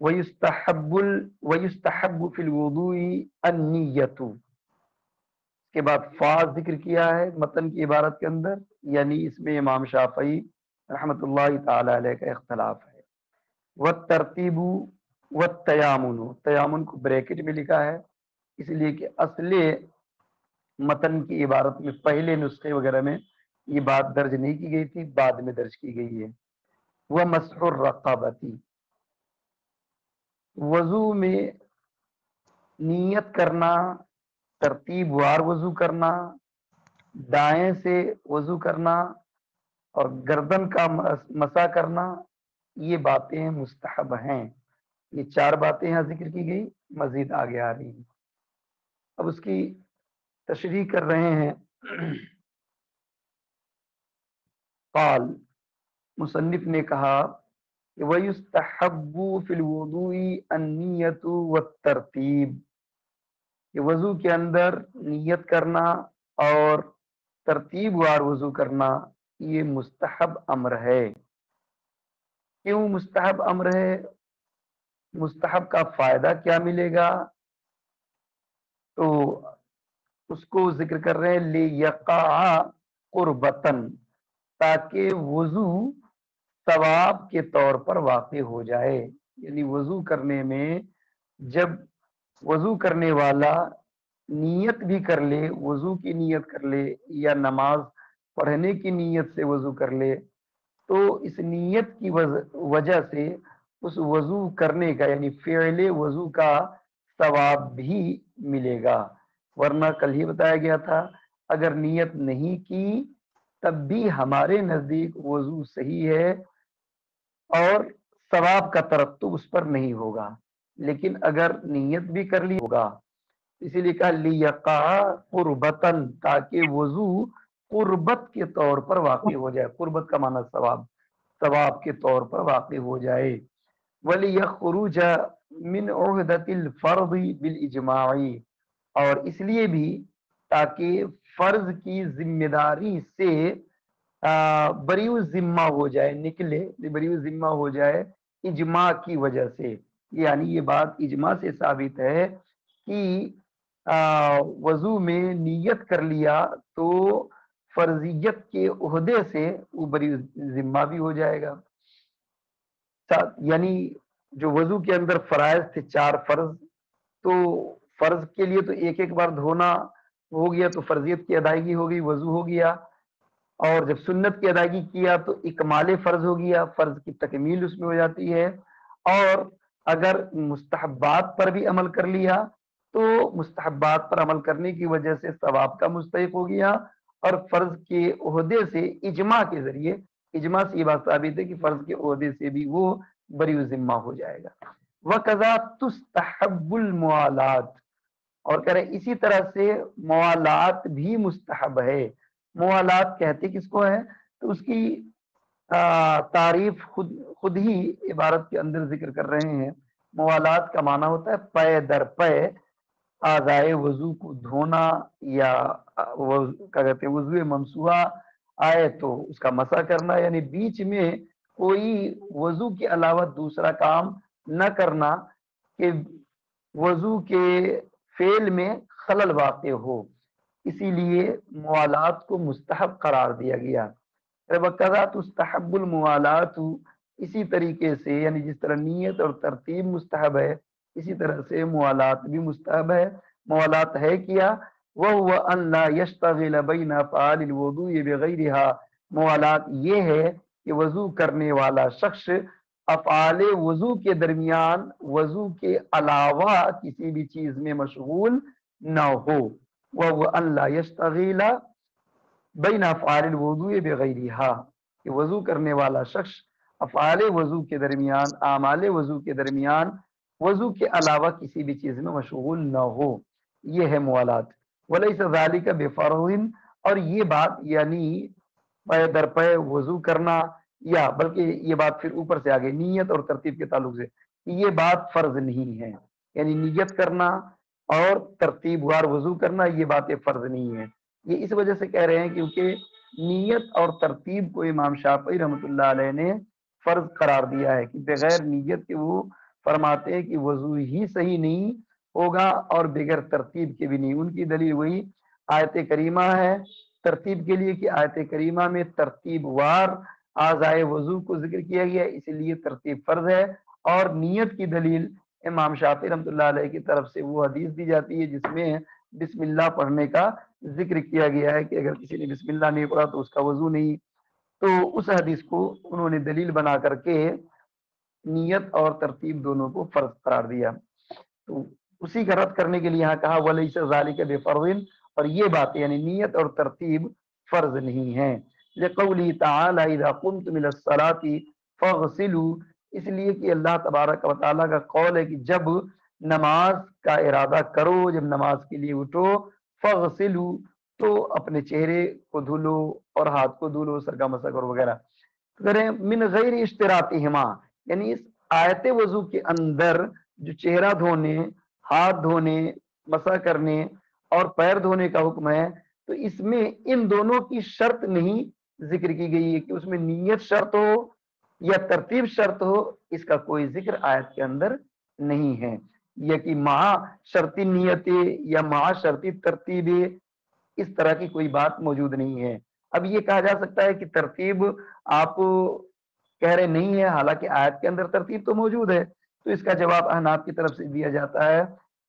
وَيُسْتَحَبُّ فِي الْوُضُوءِ النِّيَّةُ، اس کے بعد فا ذکر کیا ہے متن کی عبارت کے اندر، یعنی اس میں امام شافعی رحمۃ اللہ تعالی علیہ کا اختلاف ہے۔ وَالتَّرْتِيبُ وَالتَّيَامُنُ، تیامن کو بریکٹ میں لکھا ہے اس لیے کہ اصل متن کی عبارت میں پہلے نسخے وغیرہ میں یہ بات درج نہیں کی گئی تھی، بعد میں درج کی گئی ہے۔ وَمَسْحُ الرَّقَبَةِ، وضو میں نیت کرنا، ترتیب وار وضو کرنا، دائیں سے وضو کرنا اور گردن کا مسا کرنا، یہ باتیں مستحب ہیں۔ یہ 4 باتیں یہاں ذکر کی گئی، مزید آگے آ رہی ہیں۔ اب اس کی تشریح کر رہے ہیں۔ قال، مصنف نے کہا کہ وَيُسْتَحَبُّ فِي الْوُضُوءِ النِّيَّةُ وَالتَّرْتِيبُ، کہ وضو کے اندر نیت کرنا اور ترتیب وار وضو کرنا یہ مستحب امر ہے۔ کیوں مستحب امر ہے؟ مستحب کا فائدہ کیا ملے گا؟ تو اس کو ذکر کر رہے ہیں لِيَقَعَ قُرْبَةً، تاکہ وضو ثواب کے طور پر واقع ہو جائے۔ یعنی وضو کرنے میں جب وضو کرنے والا نیت بھی کر لے، وضو کی نیت کر لے یا نماز پڑھنے کی نیت سے وضو کر لے، تو اس نیت کی وجہ سے اس وضو کرنے کا یعنی فعل وضو کا ثواب بھی ملے گا۔ ورنہ کل ہی بتایا گیا تھا اگر نیت نہیں کی تب بھی ہمارے نزدیک وضو صحیح ہے اور ثواب کا ترتب اس پر نہیں ہوگا، لیکن اگر نیت بھی کر لی ہوگا۔ اسی لیے کہا لِيَقَعَ قُرْبَةً، تاکہ وضو قربت کے طور پر واقع ہو جائے۔ قربت کا معنی ثواب، ثواب کے طور پر واقع ہو جائے۔ وَلِيَخْرُجَ مِنْ عُهْدَةِ الْفَرْضِ بِالْإِجْمَاعِ، اور اس لیے بھی تاکہ فرض کی ذمہ داری سے بریء ذمہ ہو جائے، نکلے، بریء ذمہ ہو جائے اجماع کی وجہ سے۔ یعنی یہ بات اجماع سے ثابت ہے کہ وضو میں نیت کر لیا تو فرضیت کے عہدے سے وہ بریء ذمہ بھی ہو جائے گا۔ یعنی جو وضو کے اندر فرائض تھے 4 فرض، تو فرض کے لیے تو ایک ایک بار دھونا ہو گیا تو فرضیت کی ادائیگی ہو گئی، وضو ہو گیا، اور جب سنت کی ادائیگی کیا تو اکمال فرض ہو گیا، فرض کی تکمیل اس میں ہو جاتی ہے۔ اور اگر مستحبات پر بھی عمل کر لیا تو مستحبات پر عمل کرنے کی وجہ سے ثواب کا مستحق ہو گیا، اور فرض کے عہدے سے اجماع کے ذریعے، اجماع سے یہ بات ثابت ہے کہ فرض کے عہدے سے بھی وہ بریء ذمہ ہو جائے گا۔ وَكَذَا تُسْتَحَبُّ الْمُوَالَاتُ، اور کہہ رہے اسی طرح سے موالات بھی مستحب ہے۔ موالات کہتے کس کو ہے؟ تو اس کی تعریف خود ہی عبارت کے اندر ذکر کر رہے ہیں۔ موالات کا معنی ہوتا ہے پے در پے اعضائے وضو کو دھونا، یا کیا کہتے ہیں وضو ممسوحہ آئے تو اس کا مسح کرنا، یعنی بیچ میں کوئی وضو کے علاوہ دوسرا کام نہ کرنا کہ وضو کے فعل میں خلل واقع ہو، اسی لیے موالات کو مستحب قرار دیا گیا۔ وَقَذَا تُسْتَحَبُّ الْمُوَالَاتُ، اسی طریقے سے یعنی جس طرح نیت اور ترتیب مستحب ہے اسی طرح سے موالات بھی مستحب ہے۔ موالات ہے کیا؟ وَهُوَ أَنْ لَا يَشْتَغِلَ بَيْنَ أَفْعَالِ الْوُضُوءِ بِغَيْرِهَا، موالات یہ ہے کہ وضو کرنے والا شخص افعال وضو کے درمیان وضو کے علاوہ کسی بھی چیز میں مشغول نہ ہو۔ وَهُوَ أَنْ لَا يَشْتَغِلَ بَيْنَ أَفْعَالِ الْوُضُوءِ بِغَيْرِهَا، کہ وضو کرنے والا شخص افعال وضو کے درمیان، اعمال وضو کے درمیان وضو کے علاوہ کسی بھی چیز میں مشغول نہ ہو، یہ ہے موالات۔ وَلَيْسَ ذَلِكَ بِفَرْضٍ، اور یہ بات یعنی پے در پے وضو کرنا، یا بلکہ یہ بات پھر اوپر سے آگے نیت اور ترتیب کے تعلق سے، یہ بات فرض نہیں ہے، یعنی نیت کرنا اور ترتیب وار وضو کرنا یہ باتیں فرض نہیں ہیں۔ یہ اس وجہ سے کہہ رہے ہیں کیونکہ نیت اور ترتیب کو امام شافعی رحمۃ اللہ علیہ نے فرض قرار دیا ہے کہ بغیر نیت کے وہ فرماتے ہیں کہ وضو ہی صحیح نہیں ہوگا اور بغیر ترتیب کے بھی نہیں. ان کی دلیل وہی آیت کریمہ ہے ترتیب کے لیے کہ آیت کریمہ میں ترتیب وار اعضائے وضو کو ذکر کیا گیا اسی لیے ترتیب فرض ہے. اور نیت کی دلیل امام شافعی رحمۃ اللہ علیہ کی طرف سے وہ حدیث دی جاتی ہے جس میں بسم اللہ پڑھنے کا ذکر کیا گیا ہے کہ اگر کسی نے بسم اللہ نہیں پڑھا تو اس کا وضو نہیں. تو اس حدیث کو انہوں نے دلیل بنا کر کے نیت اور ترتیب دونوں کو فرض قرار دیا. تو اسی کا رد کرنے کے لیے یہاں کہا ولیس ذالک بفرض، اور یہ بات یعنی نیت اور ترتیب فرض نہیں ہے. لقولی تعالی اذا قمتم الى الصلاة فاغسلوا، اس لیے کہ اللہ تبارک و تعالیٰ کا قول ہے کہ جب نماز کا ارادہ کرو، جب نماز کے لیے اٹھو، فاغسلوا تو اپنے چہرے کو دھلو اور ہاتھ کو دھلو، سر کا مسح کرو وغیرہ کریں. من غیر اشتراطہما، یعنی اس آیت وضو کے اندر جو چہرہ دھونے، ہاتھ دھونے، مسح کرنے اور پیر دھونے کا حکم ہے تو اس میں ان دونوں کی شرط نہیں ذکر کی گئی ہے کہ اس میں نیت شرط ہو یا ترتیب شرط ہو، اس کا کوئی ذکر آیت کے اندر نہیں ہے. یا کہ مع شرطی نیت یا مع شرطی ترتیب اس طرح کی کوئی بات موجود نہیں ہے. اب یہ کہا جا سکتا ہے کہ ترتیب آپ کہہ رہے نہیں ہے، حالانکہ آیت کے اندر ترتیب تو موجود ہے. تو اس کا جواب احناف کی طرف سے دیا جاتا ہے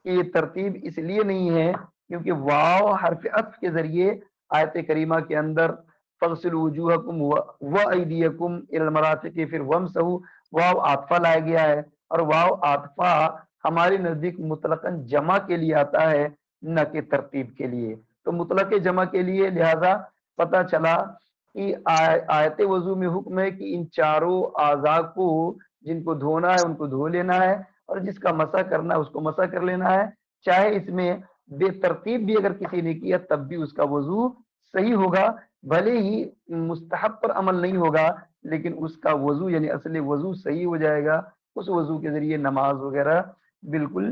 کہ یہ ترتیب اس لیے نہیں ہے کیونکہ واو حرف عطف کے ذریعے آیت کریمہ کے اندر فغسلوا وجوہکم وایدیکم الی المرافق پھر وامسحوا واو عاطفہ لایا گیا ہے، اور واو عاطفہ ہمارے نزدیک مطلقاً جمع کے لیے آتا ہے نہ کہ ترتیب کے لیے. تو مطلق جمع کے لیے لہذا پتہ چلا کہ آیت وضو میں حکم ہے کہ ان چاروں اعضاء کو جن کو دھونا ہے ان کو دھو لینا ہے اور جس کا مسح کرنا ہے اس کو مسح کر لینا ہے. چاہے اس میں بے ترتیب بھی اگر کسی نے کیا تب بھی اس کا وضو صحیح ہوگا، بھلے ہی مستحب پر عمل نہیں ہوگا لیکن اس کا وضو یعنی اصل وضو صحیح ہو جائے گا. اس وضو کے ذریعے نماز وغیرہ بالکل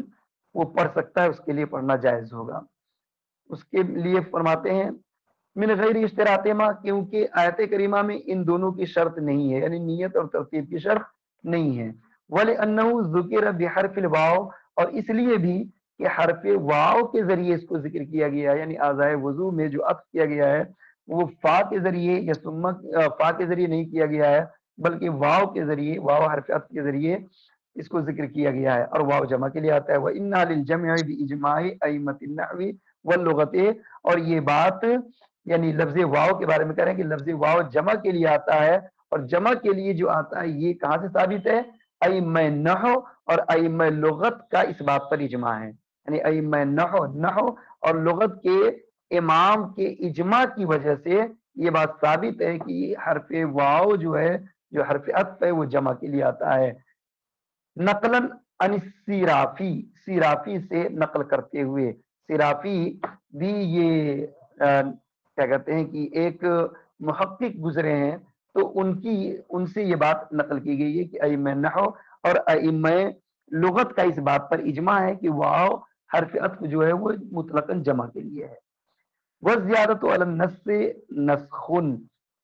وہ پڑھ سکتا ہے، اس کے لیے پڑھنا جائز ہوگا. اس کے لیے فرماتے ہیں من غیر اشتراطہما، کیونکہ آیت کریمہ میں ان دونوں کی شرط نہیں ہے یعنی نیت اور ترتیب کی شرط نہیں ہے. وَلِأَنَّهُ ذُكِرَ بِحَرْفِ الْوَاوِ، اور اس لیے بھی کہ حرف واو کے ذریعے اس کو ذکر کیا گیا ہے، یعنی اعضائے وضو میں جو عطف کیا گیا ہے وہ فا کے ذریعے یا فا کے ذریعے نہیں کیا گیا ہے بلکہ واو کے ذریعے، واو حرف عطف کے ذریعے اس کو ذکر کیا گیا ہے، اور واو جمع کے لیے آتا ہے. وَإِنَّا لِلْجَمْعِ بِإِجْمَاعِ أَئِمَّةِ النَّحْوِ وَاللُّغَةِ، اور یہ بات یعنی لفظ واو کے بارے میں کہہ رہے ہیں کہ لفظ واو جمع کے لیے آتا ہے، اور جمع کے لیے جو آتا ہے یہ کہاں سے ثابت ہے؟ ائمہ نحو اور ائمہ لغت کا اس بات پر اجماع ہے. یعنی ائمہ نحو اور لغت کے امام کے اجماع کی وجہ سے یہ بات ثابت ہے کہ حرف واو جو ہے، جو حرف عطف ہے، وہ جمع کے لیے آتا ہے. نقلاً عن السیرافی، سیرافی سے نقل کرتے ہوئے. سیرافی بھی یہ کیا کہتے ہیں کہ ایک محقق گزرے ہیں، تو ان سے یہ بات نقل کی گئی ہے کہ ائمہ نحو اور ائمہ لغت کا اس بات پر اجماع ہے کہ واو حرف عطف جو ہے وہ مطلقاً جمع کے لیے ہے. وَالزِّيَادَةُ عَلَى النَّصِّ نَسْخٌ،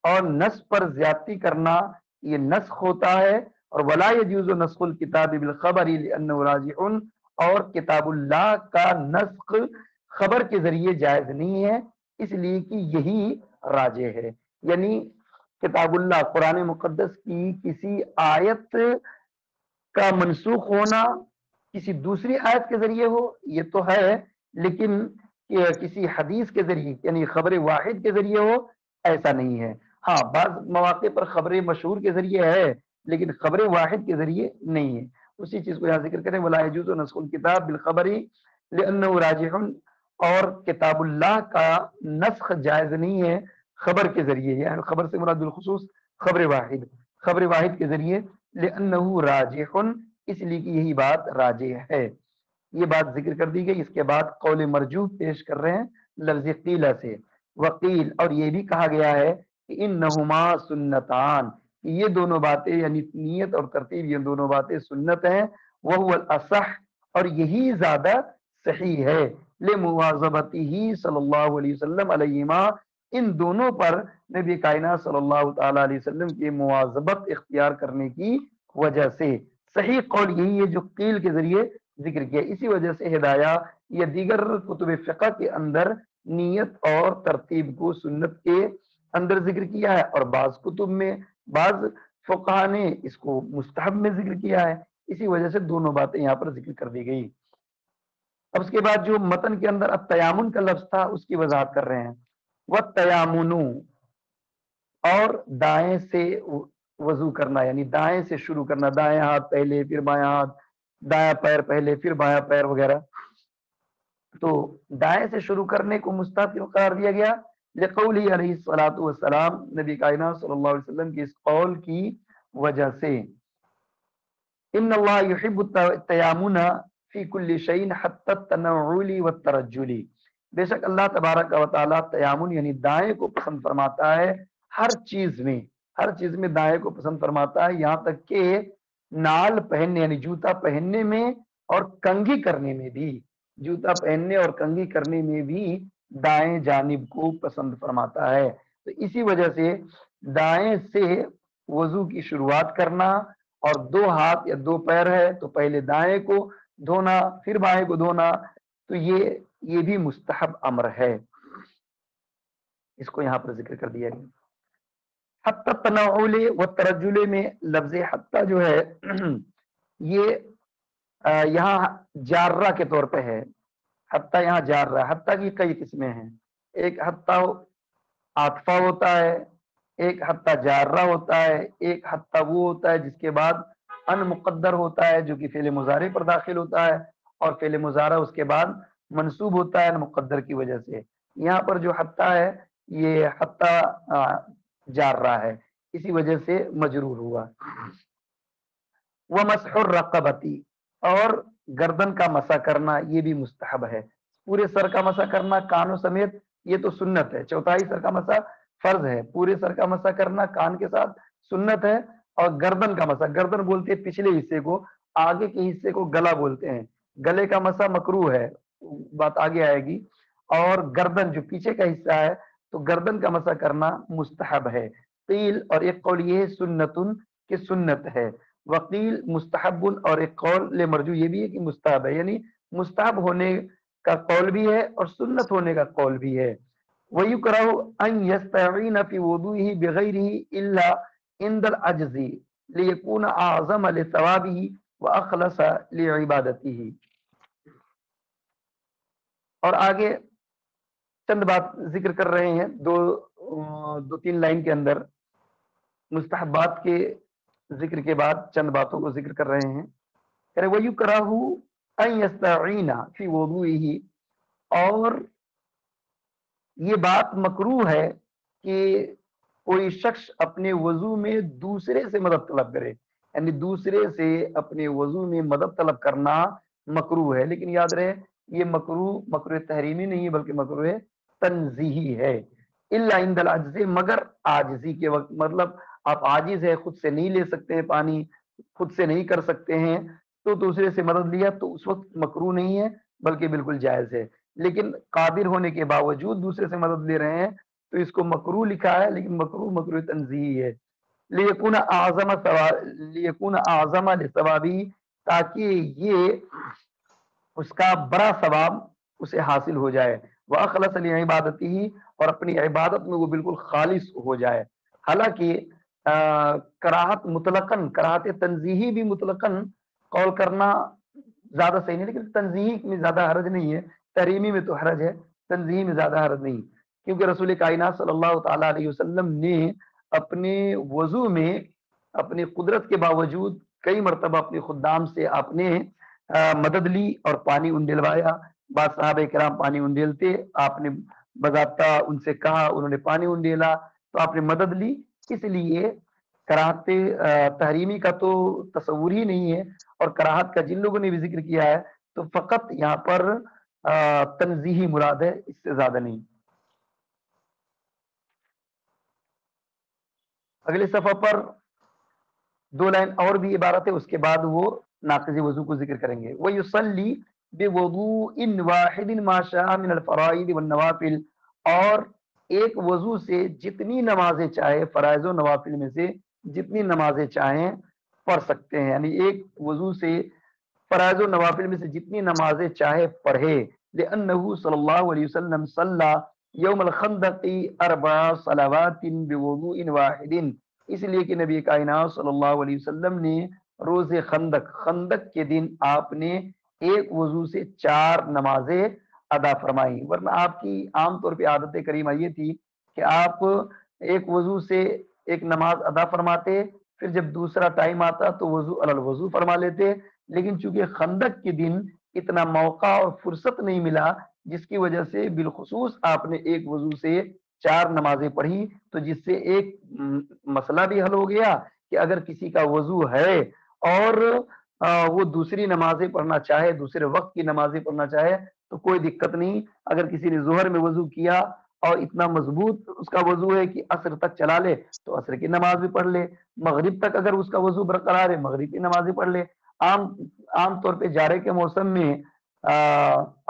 اور نسخ پر زیادتی کرنا یہ نسخ ہوتا ہے. اور وَلَا يَجُوزُ نَسْخُ الْكِتَابِ بِالْخَبَرِ لِأَنَّهُ رَاجِعٌ، اور کتاب اللہ کا نسخ خبر کے ذریعے جائز نہیں ہے اس لیے کہ یہی راجع ہے. یعنی کتاب اللہ قرآن مقدس کی کسی آیت کا منسوخ ہونا کسی دوسری آیت کے ذریعے ہو یہ تو ہے، لیکن کسی حدیث کے ذریعے یعنی خبر واحد کے ذریعے ہو ایسا نہیں ہے. ہاں بعض مواقع پر خبر مشہور کے ذریعے ہے لیکن خبر واحد کے ذریعے نہیں ہے. اسی چیز کو یہاں ذکر کریں وَلَا يَجُوزُ نَسْخُ الْكِتَابِ بِالْخَبَرِ لِأَنَّهُ رَاجِعٌ، اور کتاب اللہ کا نسخ جائز نہیں ہے خبر کے ذریعے، یعنی خبر سے مراد بالخصوص خبر واحد کے ذریعے. لِأَنَّهُ رَاجِعٌ، اس لیے کہ یہی بات راجع ہے. یہ بات ذکر کر دی گئی. اس کے بعد قول مرجوح پیش کر رہے ہیں لفظ قیلہ سے. وقیل، اور یہ بھی کہا گیا ہے کہ انہما سنتان، یہ دونوں باتیں یعنی نیت اور ترتیب یہ دونوں باتیں سنت ہیں. وہو الاصح، اور یہی زیادہ صحیح ہے. لمواظبتہ صلی اللہ علیہ وسلم علیہما، ان دونوں پر نبی کائنات صلی اللہ تعالی علیہ وسلم کی مواظبت اختیار کرنے کی وجہ سے. صحیح قول یہی ہے جو قیل کے ذریعے ذکر کیا. اسی وجہ سے ہدایہ یا دیگر کتب فقہ کے اندر نیت اور ترتیب کو سنت کے اندر ذکر کیا ہے، اور بعض کتب میں بعض فقہا نے اس کو مستحب میں ذکر کیا ہے. اسی وجہ سے دونوں باتیں یہاں پر ذکر کر دی گئی. اب اس کے بعد جو متن کے اندر التیامن کا لفظ تھا اس کی وضاحت کر رہے ہیں. والتیامن، اور دائیں سے وضو کرنا، یعنی دائیں سے شروع کرنا، دائیں ہاتھ پہلے پھر بایاں ہاتھ، دایاں پیر پہلے پھر بایاں پیر وغیرہ. تو دائیں سے شروع کرنے کو مستحب کیوں قرار دیا گیا؟ لقولہ علیہ الصلوۃ والسلام، نبی کائنات صلی اللہ علیہ وسلم کی اس قول کی وجہ سے. ان اللہ یحب التیامن فی کل شیء حتی التنعل والترجل، بے شک اللہ تبارک و تعالی تیامن یعنی دائیں کو پسند فرماتا ہے ہر چیز میں، ہر چیز میں دائیں کو پسند فرماتا ہے، یہاں تک کہ نال پہننے یعنی جوتا پہننے میں اور کنگھی کرنے میں بھی، جوتا پہننے اور کنگھی کرنے میں بھی دائیں جانب کو پسند فرماتا ہے. تو اسی وجہ سے دائیں سے وضو کی شروعات کرنا، اور دو ہاتھ یا دو پیر ہے تو پہلے دائیں کو دھونا پھر بائیں کو دھونا، تو یہ بھی مستحب امر ہے. اس کو یہاں پر ذکر کر دیا گیا. حتی التنعل والترجل میں لفظ حتی جو ہے یہ یہاں جارہ کے طور پہ ہے. حتی یہاں جارہ، حتی کی کئی قسمیں ہیں. ایک حتی عاطفہ ہوتا ہے، ایک حتی جارہ ہوتا ہے، ایک حتی وہ ہوتا ہے جس کے بعد ان مقدر ہوتا ہے جو کہ فعل مضارع پر داخل ہوتا ہے، اور فعل مضارع اس کے بعد منصوب ہوتا ہے ان مقدر کی وجہ سے. یہاں پر جو حتی ہے یہ حتی جارہ ہے، اسی وجہ سے مجرور ہوا. ومسح الرقبتی، اور گردن کا مسح کرنا یہ بھی مستحب ہے. پورے سر کا مسح کرنا کانوں سمیت یہ تو سنت ہے، چوتھائی سر کا مسح فرض ہے، پورے سر کا مسح کرنا کان کے ساتھ سنت ہے. اور گردن کا مسح، گردن بولتے ہیں پچھلے حصے کو، آگے کے حصے کو گلا بولتے ہیں. گلے کا مسح مکروہ ہے، بات آگے آئے گی. اور گردن جو پیچھے کا حصہ ہے تو گردن کا مسح کرنا مستحب ہے. قیل، اور ایک قول یہ ہے سنتن کہ سنت ہے. وقیل مستحب، اور ایک قول مرجو یہ بھی ہے کہ مستحب ہے، یعنی مستحب ہونے کا قول بھی ہے اور سنت ہونے کا قول بھی ہے. وَيُكْرَهُ أَن يَسْتَعِينَ فِي وُضُوئِهِ بِغَيْرِهِ إِلَّا عِنْدَ الْعَجْزِ لِيَكُونَ أَعْظَمَ لِثَوَابِهِ وَأَخْلَصَ لِعِبَادَتِهِ. اور آگے چند بات ذکر کر رہے ہیں، دو تین لائن کے اندر مستحبات کے ذکر کے بعد چند باتوں کو ذکر کر رہے ہیں. وَيُكْرَهُ أَن يَسْتَعِينَ فِي وُضُوئِهِ، اور یہ بات مکروہ ہے کہ کوئی شخص اپنے وضو میں دوسرے سے مدد طلب کرے، یعنی دوسرے سے اپنے وضو میں مدد طلب کرنا مکروہ ہے. لیکن یاد رہے یہ مکروہ تحریمی نہیں ہے بلکہ مکروہ تنزیہی ہے. الا عند العجز، مگر عاجزی کے وقت، مطلب آپ عاجز ہے، خود سے نہیں لے سکتے ہیں پانی، خود سے نہیں کر سکتے ہیں، تو دوسرے سے مدد لیا تو اس وقت مکروہ نہیں ہے بلکہ بالکل جائز ہے. لیکن قادر ہونے کے باوجود دوسرے سے مدد لے رہے ہیں تو اس کو مکروہ لکھا ہے، لیکن مکروہ تنزیہی ہے. لیکون اعظم لثوابی، تاکہ یہ اس کا بڑا ثواب اسے حاصل ہو جائے. واخلص لعبادتہ، اور اپنی عبادت میں وہ بالکل خالص ہو جائے. حالانکہ کراہت مطلقاً، کراہت تنزیہی بھی مطلقاً قول کرنا زیادہ صحیح نہیں، لیکن تنزیہی میں زیادہ حرج نہیں ہے. تحریمی میں تو حرج ہے، تنزیہی میں زیادہ حرج نہیں، کیونکہ رسول کائنات صلی اللہ تعالی علیہ وسلم نے اپنے وضو میں اپنی قدرت کے باوجود کئی مرتبہ اپنے خدام سے آپ نے مدد لی اور پانی انڈلوایا. بعض صحابہ کرام پانی انڈیلتے، آپ نے بضابطہ ان سے کہا، انہوں نے پانی انڈیلا تو آپ نے مدد لی. اس لیے کراہت تحریمی کا تو تصور ہی نہیں ہے، اور کراہت کا جن لوگوں نے بھی ذکر کیا ہے تو فقط یہاں پر تنزیہی مراد ہے، اس سے زیادہ نہیں. اگلے صفحہ پر دو لائن اور بھی عبارت ہے، اس کے بعد وہ ناقض وضو کو ذکر کریں گے. وَيُصَلِّي بِوُضُوءٍ وَاحِدٍ مَا شَاءَ مِنَ الْفَرَائِضِ وَالنَّوَافِلِ، اور ایک وضو سے جتنی نمازیں چاہے، فرائض و نوافل میں سے جتنی نمازیں چاہیں پڑھ سکتے ہیں، یعنی ایک وضو سے فرائض و نوافل میں سے جتنی نمازیں چاہے پڑھے. لأنه صلی اللہ علیہ وسلم صلی یوم الخندق 4 صلوات بوضوء واحد، اس لیے کہ نبی کائنات صلی اللہ علیہ وسلم نے روز خندق کے دن آپ نے ایک وضو سے 4 نمازیں ادا فرمائی. ورنہ آپ کی عام طور پہ عادت کریمہ یہ تھی کہ آپ ایک وضو سے ایک نماز ادا فرماتے، پھر جب دوسرا ٹائم آتا تو وضو الوضو فرما لیتے. لیکن چونکہ خندق کے دن اتنا موقع اور فرصت نہیں ملا، جس کی وجہ سے بالخصوص آپ نے ایک وضو سے 4 نمازیں پڑھی، تو جس سے ایک مسئلہ بھی حل ہو گیا کہ اگر کسی کا وضو ہے اور وہ دوسری نمازیں پڑھنا چاہے، دوسرے وقت کی نمازیں پڑھنا چاہے تو کوئی دقت نہیں. اگر کسی نے ظہر میں وضو کیا اور اتنا مضبوط اس کا وضو ہے کہ عصر تک چلا لے تو عصر کی نماز بھی پڑھ لے، مغرب تک اگر اس کا وضو برقرار ہے مغرب کی نماز بھی پڑھ لے. عام طور پہ جارے کے موسم میں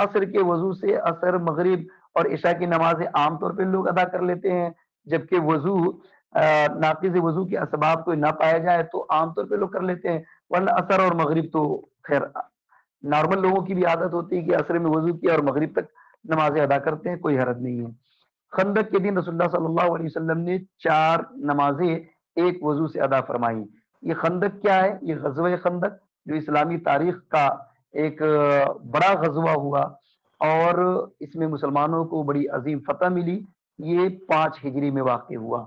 عصر کے وضو سے عصر، مغرب اور عشاء کی نمازیں عام طور پہ لوگ ادا کر لیتے ہیں، جبکہ وضو ناقض وضو کے اسباب کوئی نہ پایا جائے تو عام طور پہ لوگ کر لیتے ہیں. ورنہ عصر اور مغرب تو خیر نارمل لوگوں کی بھی عادت ہوتی ہے کہ عصر میں وضو کیا اور مغرب تک نمازیں ادا کرتے ہیں، کوئی حرج نہیں ہے. خندق کے دن رسول اللہ صلی اللہ علیہ وسلم نے 4 نمازیں ایک وضو سے ادا فرمائی. یہ خندق کیا ہے؟ یہ غزوہ خندق جو اسلامی تاریخ کا ایک بڑا غزوہ ہوا اور اس میں مسلمانوں کو بڑی عظیم فتح ملی. یہ 5 ہجری میں واقع ہوا.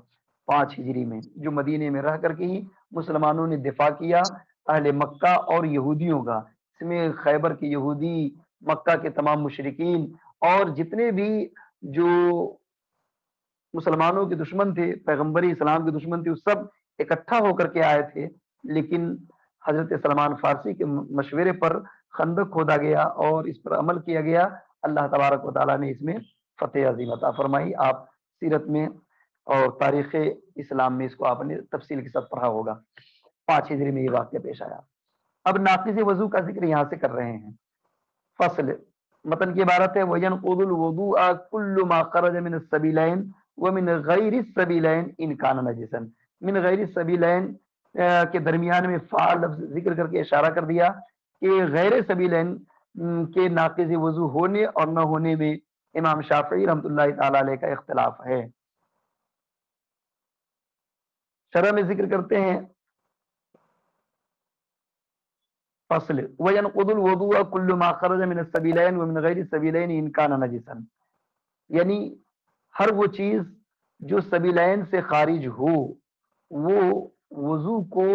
5 ہجری میں جو مدینے میں رہ کر کے ہی مسلمانوں نے دفاع کیا اہل مکہ اور یہودیوں کا. اس میں خیبر کے یہودی، مکہ کے تمام مشرکین اور جتنے بھی جو مسلمانوں کے دشمن تھے، پیغمبری اسلام کے دشمن تھے، وہ سب اکٹھا ہو کر کے آئے تھے. لیکن حضرت سلمان فارسی کے مشورے پر خندق کھودا گیا اور اس پر عمل کیا گیا. اللہ تبارک و تعالیٰ نے اس میں فتح عظیم عطا فرمائی. آپ سیرت میں اور تاریخ اسلام میں اس کو آپ نے تفصیل کے ساتھ پڑھا ہوگا. 5 ہجری میں یہ واقعہ پیش آیا. اب ناقض وضو کا ذکر یہاں سے کر رہے ہیں. فصل متن کی عبارت ہے وَيَنْقُضُ الْوُضُوءَ كُلُّ مَا خَرَجَ مِنَ السَّبِيلَيْنِ وَمِنْ غَيْرِ السَّبِيلَيْنِ إِنْ كَانَ نَجِسًا. من غیر السبیلین کے درمیان میں فا لفظ ذکر کر کے اشارہ کر دیا کہ غیر سبیلین کے ناقض وضو ہونے اور نہ ہونے میں امام شافعی رحمۃ اللہ تعالی علیہ کا اختلاف ہے. شرح میں ذکر کرتے ہیں فصل وَيَنْقُضُ الْوُضُوءَ كُلُّ مَا خَرَجَ مِنَ السَّبِيلَيْنِ وَمِنْ غَيْرِ السَّبِيلَيْنِ إِنْ كَانَ نَجِسًا. یعنی ہر وہ چیز جو سبیلین سے خارج ہو وہ وضو کو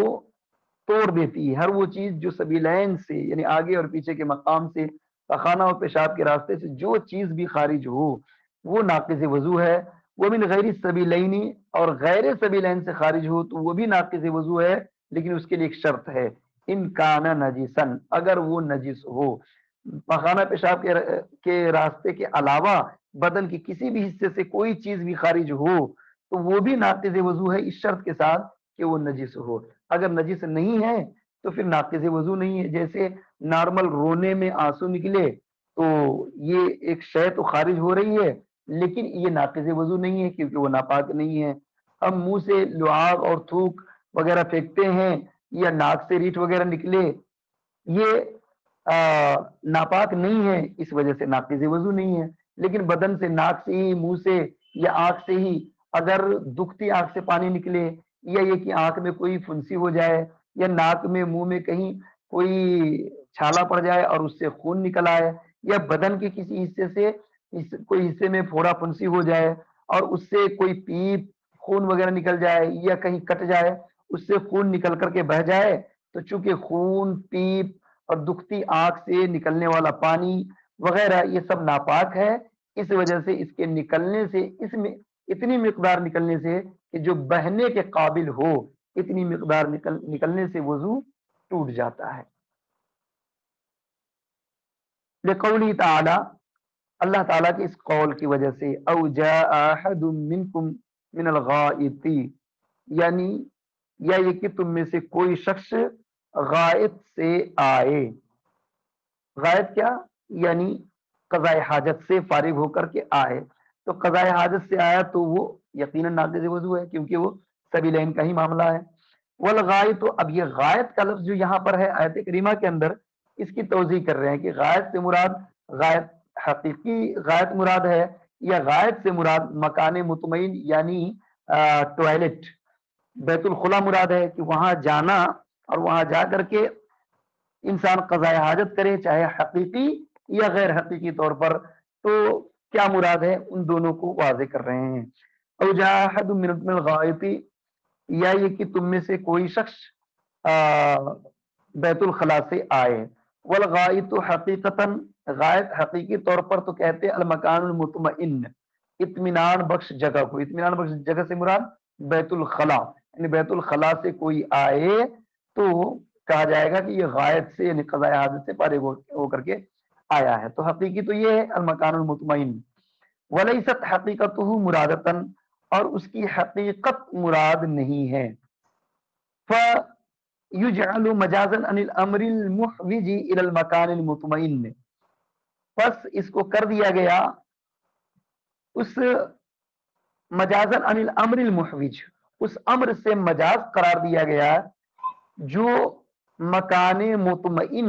توڑ دیتی ہے. ہر وہ چیز جو سبیلین سے یعنی آگے اور پیچھے کے مقام سے، پخانہ اور پیشاب کے راستے سے جو چیز بھی خارج ہو وہ ناقض وضو ہے. وہ من غیر السبیلین اور غیر سبیلین سے خارج ہو تو وہ بھی ناقض وضو ہے، لیکن اس کے لیے ایک شرط ہے ان کان نجسن، اگر وہ نجس ہو. پخانہ پیشاب کے راستے کے علاوہ بدن کے کسی بھی حصے سے کوئی چیز بھی خارج ہو تو وہ بھی ناقض وضو ہے، اس شرط کے ساتھ کہ وہ نجس ہو. اگر نجس نہیں ہے تو پھر ناقض وضو نہیں ہے. جیسے نارمل رونے میں آنسو نکلے تو یہ ایک شے تو خارج ہو رہی ہے لیکن یہ ناقض وضو نہیں ہے کیونکہ وہ ناپاک نہیں ہے. ہم منہ سے لعاب اور تھوک وغیرہ پھینکتے ہیں یا ناک سے ریٹ وغیرہ نکلے، یہ ناپاک نہیں ہے، اس وجہ سے ناقض وضو نہیں ہے. لیکن بدن سے، ناک سے ہی، منہ سے یا آنکھ سے ہی اگر دکھتی آنکھ سے پانی نکلے یا یہ کہ آنکھ میں کوئی پھنسی ہو جائے یا ناک میں، منہ میں کہیں کوئی چھالا پڑ جائے اور اس سے خون نکل آئے یا بدن کے کسی حصے سے کوئی حصے میں پھوڑا پھنسی ہو جائے اور اس سے کوئی پیپ خون وغیرہ نکل جائے یا کہیں کٹ جائے اس سے خون نکل کر کے بہ جائے تو چونکہ خون، پیپ اور دکھتی آنکھ سے نکلنے والا پانی وغیرہ یہ سب ناپاک ہے. اس وجہ سے اس کے نکلنے سے، اس میں اتنی مقدار نکلنے سے کہ جو بہنے کے قابل ہو، اتنی مقدار نکلنے سے وضو ٹوٹ جاتا ہے. لقولی تعالی، اللہ تعالیٰ کے اس قول کی وجہ سے او جاء احد منکم من الغائط، یعنی یا یہ کہ تم میں سے کوئی شخص غائط سے آئے. غائط کیا؟ یعنی قضاء حاجت سے فارغ ہو کر کے آئے. تو قضاء حاجت سے آیا تو وہ یقیناً ناقض وضو ہے کیونکہ وہ سبیلین کا ہی معاملہ ہے. والغائط، اب یہ غائط کا لفظ جو یہاں پر ہے آیت کریمہ کے اندر، اس کی توضیح کر رہے ہیں کہ غائط سے مراد غائط حقیقی غائط مراد ہے، یا غائط سے مراد مکان مطمئن یعنی ٹوائلٹ بیت الخلا مراد ہے، کہ وہاں جانا اور وہاں جا کر کے انسان قضاء حاجت کرے، چاہے حقیقی یا غیر حقیقی طور پر. تو کیا مراد ہے ان دونوں کو واضح کر رہے ہیں. او جاء احد من الغائط، یا یہ کہ تم میں سے کوئی شخص بیت الخلا سے آئے. والغائط حقیقتاً، غائط حقیقی طور پر تو کہتے ہیں المکان المطمئن، اطمینان بخش جگہ کو. اطمینان بخش جگہ سے مراد بیت الخلا، یعنی بیت الخلا سے کوئی آئے تو کہا جائے گا کہ یہ غائط سے یعنی قضاء حاجت سے فارغ ہو کر کے آیا ہے. تو حقیقی تو یہ ہے المکان المطمئن. ولیست حقیقتہ مرادتاً، اور اس کی حقیقت مراد نہیں ہے. فیجعل مجازا عن الامر المحوج الى المکان المطمئن، پس اس کو کر دیا گیا اس مجازا عن الامر المحوج، اس امر سے مجاز قرار دیا گیا جو مکان مطمئن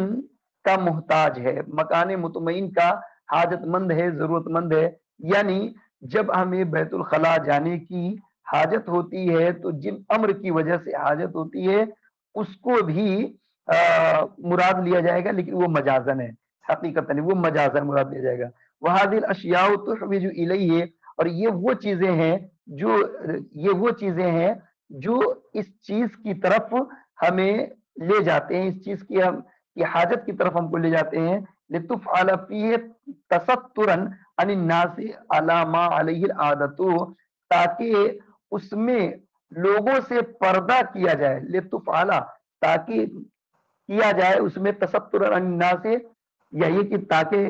کا محتاج ہے، مکان مطمئن کا حاجت مند ہے، ضرورت مند ہے. یعنی جب ہمیں بیت الخلا جانے کی حاجت ہوتی ہے تو جن امر کی وجہ سے حاجت ہوتی ہے اس کو بھی مراد لیا جائے گا، لیکن وہ مجازن ہے، حقیقت نہیں، وہ مجازن مراد لیا جائے گا. وَهَذِهِ الْأَشْيَاءُ تُحْوِجُ إِلَيْهِ، اور یہ وہ چیزیں ہیں جو اس چیز کی طرف ہمیں لے جاتے ہیں، اس چیز کی حاجت کی طرف ہم کو لے جاتے ہیں. لِتُفْعَلَ فِيهِ تَسَتُّرًا عَنِ النَّاسِ عَلَى مَا عَلَيْهِ الْعَادَةُ، تاکہ اس میں لوگوں سے پردہ کیا جائے. لِتُفْعَلَ، تاکہ کیا جائے اس میں تستر عن الناس، یہی کہ تاکہ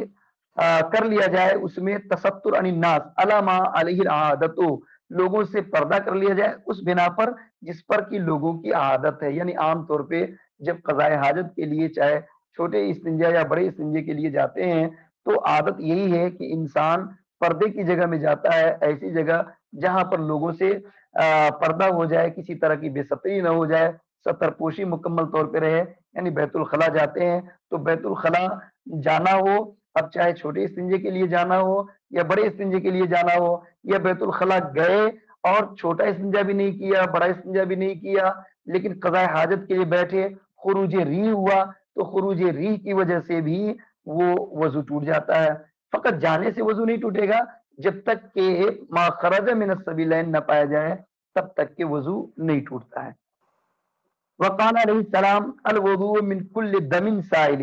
کر لیا جائے اس میں تستر عن الناس علی ما علیہ العادت، لوگوں سے پردہ کر لیا جائے اس بنا پر جس پر کی لوگوں کی عادت ہے. یعنی عام طور پہ جب قضاء حاجت کے لیے چاہے چھوٹے استنجا یا بڑے استنجے کے لیے جاتے ہیں تو عادت یہی ہے کہ انسان پردے کی جگہ میں جاتا ہے، ایسی جگہ جہاں پر لوگوں سے پردہ ہو جائے، کسی طرح کی بے ستری نہ ہو جائے، ستر پوشی مکمل طور پہ رہے. یعنی بیت الخلا جاتے ہیں تو بیت الخلا جانا ہو، اب چاہے چھوٹے استنجے کے لیے جانا ہو یا بڑے استنجے کے لیے جانا ہو، یا بیت الخلا گئے اور چھوٹا استنجا بھی نہیں کیا، بڑا استنجا بھی نہیں کیا، لیکن قضاء حاجت کے لیے بیٹھے، خروج ریح ہوا تو خروج ریح کی وجہ سے بھی وہ وضو ٹوٹ جاتا ہے. فقط جانے سے وضو نہیں ٹوٹے گا، جب تک کہ ما خرج من السبیلین نہ پایا جائے تب تک کہ وضو نہیں ٹوٹتا ہے. وقال علیہ السلام الوضوء من کل دم سائل،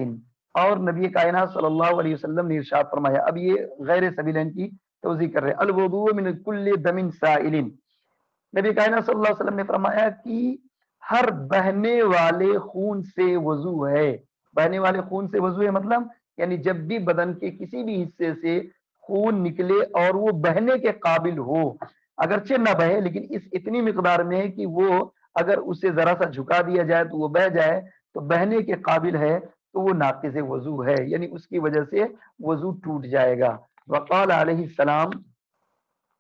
اور نبی کائنات صلی اللہ علیہ وسلم نے ارشاد فرمایا، اب یہ غیر سبیلین کی توضیح کر رہے ہیں. الوضوء من کل دم سائل، نبی کائنات صلی اللہ علیہ وسلم نے فرمایا کہ ہر بہنے والے خون سے وضو ہے. بہنے والے خون سے وضو ہے مطلب یعنی جب بھی بدن کے کسی بھی حصے سے خون نکلے اور وہ بہنے کے قابل ہو، اگرچہ نہ بہے لیکن اس اتنی مقدار میں ہے کہ وہ اگر اسے ذرا سا جھکا دیا جائے تو وہ بہ جائے تو بہنے کے قابل ہے تو وہ ناقض وضو ہے، یعنی اس کی وجہ سے وضو ٹوٹ جائے گا. وقال علیہ السلام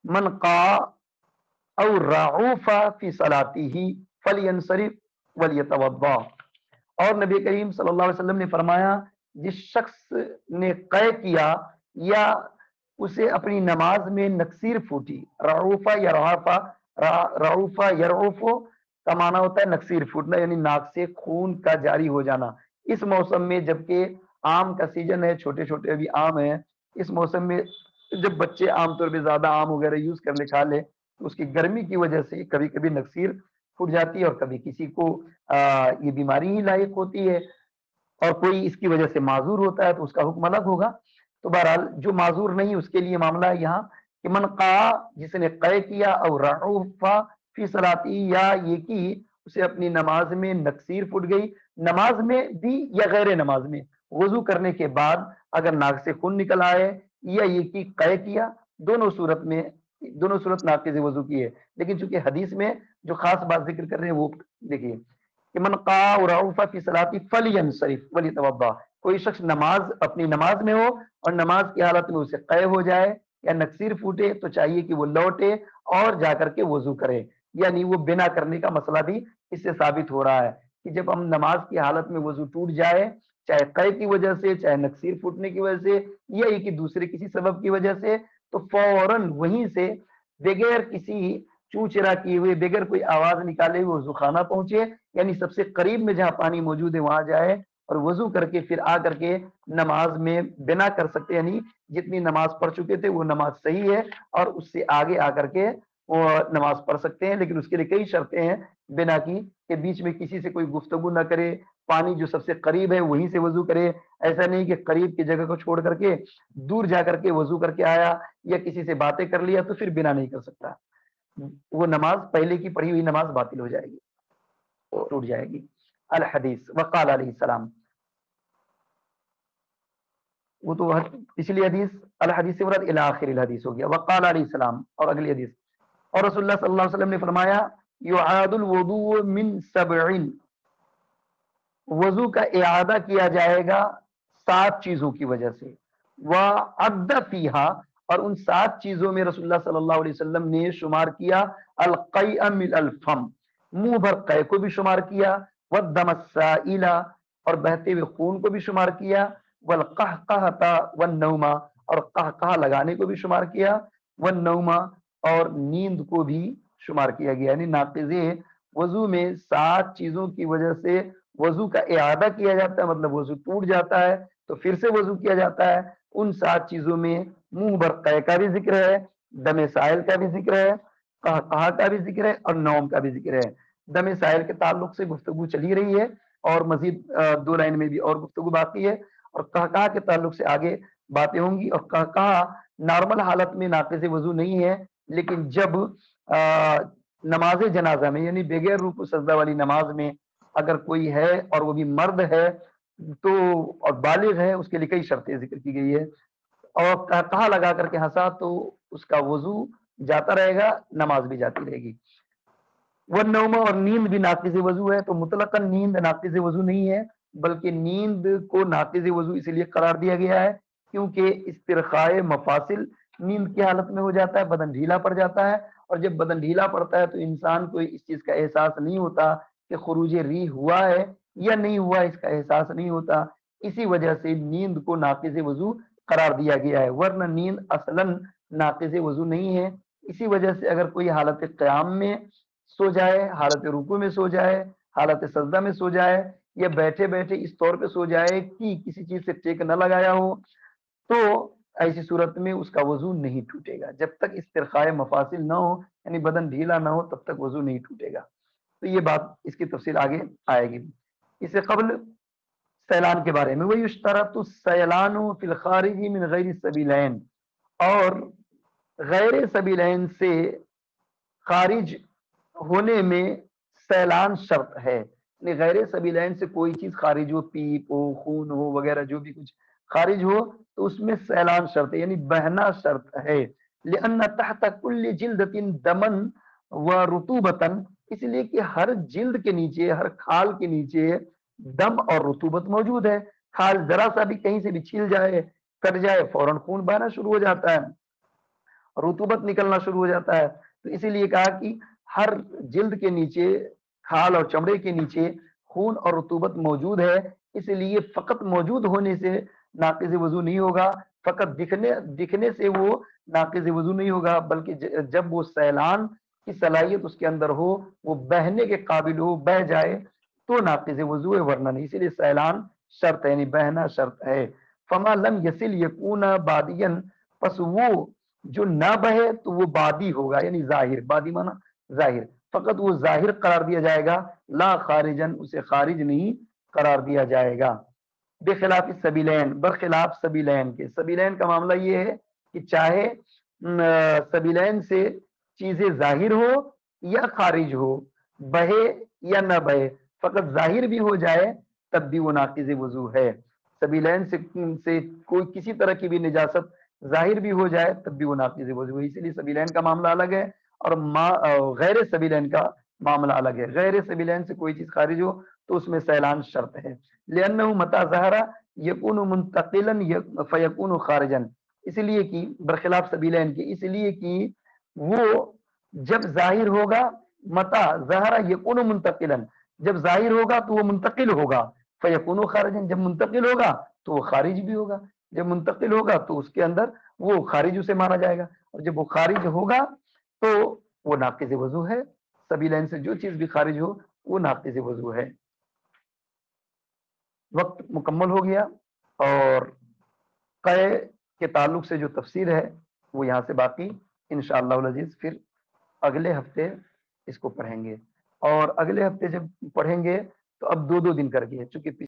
من قا او رعوف فی صلاته فلینصرف ولیتوضا، اور نبی کریم صلی اللہ علیہ وسلم نے فرمایا جس شخص نے قے کیا یا اسے اپنی نماز میں نکسیر پھوٹی، رعوفہ یا رعوفہ یرعوف کا معنی ہوتا ہے نکسیر پھوٹنا، یعنی ناک سے خون کا جاری ہو جانا. اس موسم میں جبکہ آم کا سیزن ہے، چھوٹے چھوٹے ابھی آم ہیں، اس موسم میں جب بچے عام طور پہ زیادہ آم وغیرہ یوز کر لے کھا لے تو اس کی گرمی کی وجہ سے کبھی کبھی نکسیر پھوٹ جاتی ہے، اور کبھی کسی کو یہ بیماری ہی لاحق ہوتی ہے اور کوئی اس کی وجہ سے معذور ہوتا ہے تو اس کا حکم الگ ہوگا. تو بہرحال جو معذور نہیں اس کے لیے معاملہ ہے یہاں کہ من قا، جس نے قے کیا، اور رعوف فی صلاتی، یا یہ کہ اسے اپنی نماز میں نکسیر پھٹ گئی، نماز میں بھی یا غیر نماز میں، وضو کرنے کے بعد اگر ناک سے خون نکل آئے یا یہ کہ قے کیا، دونوں صورت ناقض وضو کی ہے. لیکن چونکہ حدیث میں جو خاص بات ذکر کر رہے ہیں وہ دیکھیے کہ من قا رعوف فی صلاتی فلینصرف ولیتوضا، کوئی شخص اپنی نماز میں ہو اور نماز کی حالت میں اسے قے ہو جائے یا نکسیر پھوٹے تو چاہیے کہ وہ لوٹے اور جا کر کے وضو کرے. یعنی وہ بنا کرنے کا مسئلہ بھی اس سے ثابت ہو رہا ہے کہ جب ہم نماز کی حالت میں وضو ٹوٹ جائے، چاہے قے کی وجہ سے، چاہے نکسیر پھوٹنے کی وجہ سے، یا کہ دوسرے کسی سبب کی وجہ سے، تو فوراً وہیں سے بغیر کسی چوچرا کیے ہوئے، بغیر کوئی آواز نکالے ہوئے وضو خانہ پہنچے، یعنی سب سے قریب میں جہاں پانی موجود ہے وہاں جائے اور وضو کر کے پھر آ کر کے نماز میں بنا کر سکتے، یعنی جتنی نماز پڑھ چکے تھے وہ نماز صحیح ہے اور اس سے آگے آ کر کے وہ نماز پڑھ سکتے ہیں، لیکن اس کے لیے کئی شرطیں ہیں بنا کی کہ بیچ میں کسی سے کوئی گفتگو نہ کرے، پانی جو سب سے قریب ہے وہیں سے وضو کرے، ایسا نہیں کہ قریب کی جگہ کو چھوڑ کر کے دور جا کر کے وضو کر کے آیا یا کسی سے باتیں کر لیا تو پھر بنا نہیں کر سکتا، وہ نماز پہلے کی پڑھی ہوئی نماز باطل ہو جائے گی، ٹوٹ جائے گی۔ الحدیث وقال علیہ السلام، وہ تو پچھلی حدیث الحدیث سے مراد الی آخر الحدیث ہو گیا، وقال علیہ السلام، اور اگلی حدیث، اور رسول اللہ صلی اللہ علیہ وسلم نے فرمایا یعاد الوضوء من 7، وضو کا اعادہ کیا جائے گا 7 چیزوں کی وجہ سے، وعد فیہا، اور ان 7 چیزوں میں رسول اللہ صلی اللہ علیہ وسلم نے شمار کیا القیء من الفم، منہ بھر قے کو بھی شمار کیا، والدم السائل، اور بہتے ہوئے خون کو بھی شمار کیا، والقہقہۃ والنوم، اور قہقہ لگانے کو بھی شمار کیا، والنوم، اور نیند کو بھی شمار کیا گیا، یعنی ناقض وضو میں 7 چیزوں کی وجہ سے وضو کا اعادہ کیا جاتا ہے، مطلب وضو ٹوٹ جاتا ہے تو پھر سے وضو کیا جاتا ہے، ان 7 چیزوں میں منہ بر قے کا بھی ذکر ہے، دم سائل کا بھی ذکر ہے، قہقہ کا بھی ذکر ہے، اور نوم کا بھی ذکر ہے۔ دم سائل کے تعلق سے گفتگو چلی رہی ہے اور مزید 2 لائن میں بھی اور گفتگو باقی ہے، اور قہقہ کے تعلق سے آگے باتیں ہوں گی، اور قہقہ نارمل حالت میں ناقض وضو نہیں ہے، لیکن جب نماز جنازہ میں یعنی بغیر رکوع سجدہ والی نماز میں اگر کوئی ہے اور وہ بھی مرد ہے تو اور بالغ ہے، اس کے لیے کئی شرطیں ذکر کی گئی ہے، اور کہا لگا کر کے ہنسا تو اس کا وضو جاتا رہے گا، نماز بھی جاتی رہے گی۔ والنوم، اور نیند بھی ناقض وضو ہے، تو مطلقاً نیند ناقض وضو نہیں ہے، بلکہ نیند کو ناقض وضو اس لیے قرار دیا گیا ہے کیونکہ استرخاء مفاصل نیند کی حالت میں ہو جاتا ہے، بدن ڈھیلا پڑ جاتا ہے، اور جب بدن ڈھیلا پڑتا ہے تو انسان کو اس چیز کا احساس نہیں ہوتا کہ خروج ریح ہوا ہے یا نہیں ہوا، اس کا احساس نہیں ہوتا، اسی وجہ سے نیند کو ناقض وضو قرار دیا گیا ہے، ورنہ نیند اصلاً ناقض وضو نہیں ہے۔ اسی وجہ سے اگر کوئی حالت قیام میں سو جائے، حالت رکوع میں سو جائے، حالت سجدہ میں سو جائے، یا بیٹھے بیٹھے اس طور پہ سو جائے کہ کسی چیز سے ٹیک نہ لگایا ہو، تو ایسی صورت میں اس کا وضو نہیں ٹوٹے گا، جب تک استرخاء مفاصل نہ ہو، یعنی بدن ڈھیلا نہ ہو، تب تک وضو نہیں ٹوٹے گا۔ تو یہ بات اس کی تفصیل آگے آئے گی۔ اس سے قبل سیلان کے بارے میں، وَيُشْتَرَطُ السَّيْلَانُ فِي الْخَارِجِ مِنْ غَيْرِ السَّبِيلَيْنِ، اور غیر سبیلین سے خارج ہونے میں سیلان شرط ہے، یعنی غیر سبیلین سے کوئی چیز خارج ہو، پیپ ہو، خون ہو، وغیرہ جو بھی کچھ خارج ہو تو اس میں سیلان شرط ہے، یعنی بہنا شرط ہے، لِأَنَّ تَحْتَ كُلِّ جِلْدَةٍ دَمًا وَرُطُوبَةً، اس لیے کہ ہر جلد کے نیچے، ہر کھال کے نیچے دم اور رطوبت موجود ہے، کھال ذرا سا بھی کہیں سے بھی چھل جائے، کٹ جائے، فوراً خون بہنا شروع ہو جاتا ہے، رطوبت نکلنا شروع ہو جاتا ہے، تو اسی لیے کہا کہ ہر جلد کے نیچے، کھال اور چمڑے کے نیچے خون اور رطوبت موجود ہے، اس لیے فقط موجود ہونے سے ناقض وضو نہیں ہوگا، فقط دکھنے سے وہ ناقض وضو نہیں ہوگا، بلکہ جب وہ سیلان کی صلاحیت اس کے اندر ہو، وہ بہنے کے قابل ہو، بہ جائے تو ناقض وضو ہے، ورنہ نہیں، اسی لیے سیلان شرط ہے، یعنی بہنا شرط ہے۔ فما لم یسل یکون بادین، پس وہ جو نہ بہے تو وہ بادی ہوگا، یعنی ظاہر، بادی مانا ظاہر، فقط وہ ظاہر قرار دیا جائے گا، لا خارجن، اسے خارج نہیں قرار دیا جائے گا۔ بخلاف سبیلین، برخلاف سبیلین کے، سبیلین کا معاملہ یہ ہے کہ چاہے سبیلین سے چیزیں ظاہر ہو یا خارج ہو، بہے یا نہ بہے، فقط ظاہر بھی ہو جائے تب بھی وہ ناقض وضو ہے، سبیلین سے کوئی کسی طرح کی بھی نجاست ظاہر بھی ہو جائے تب بھی وہ ناقض وضو ہے، اسی لیے سبیلین کا معاملہ الگ ہے اور غیر سبیلین کا معاملہ الگ ہے، غیر سبیلین سے کوئی چیز خارج ہو تو اس میں سیلان شرط ہے، لأنه متى ظهر يكون منتقلا فيكون خارجا، اس لیے کہ برخلاف سبیلین کے، اس لیے کہ وہ جب ظاہر ہوگا متا ظہر یکون منتقلا، جب ظاہر ہوگا تو وہ منتقل ہوگا، فیکون خارجا، جب منتقل ہوگا تو وہ خارج بھی ہوگا، جب منتقل ہوگا تو اس کے اندر وہ خارج اسے مانا جائے گا، اور جب وہ خارج ہوگا تو وہ ناقض وضو ہے، سبیلین سے جو چیز بھی خارج ہو وہ ناقض وضو ہے۔ وقت مکمل ہو گیا، اور قے کے تعلق سے جو تفسیر ہے وہ یہاں سے باقی انشاءاللہ العزیز پھر اگلے ہفتے اس کو پڑھیں گے، اور اگلے ہفتے جب پڑھیں گے تو اب 2 2 دن کر کے، چونکہ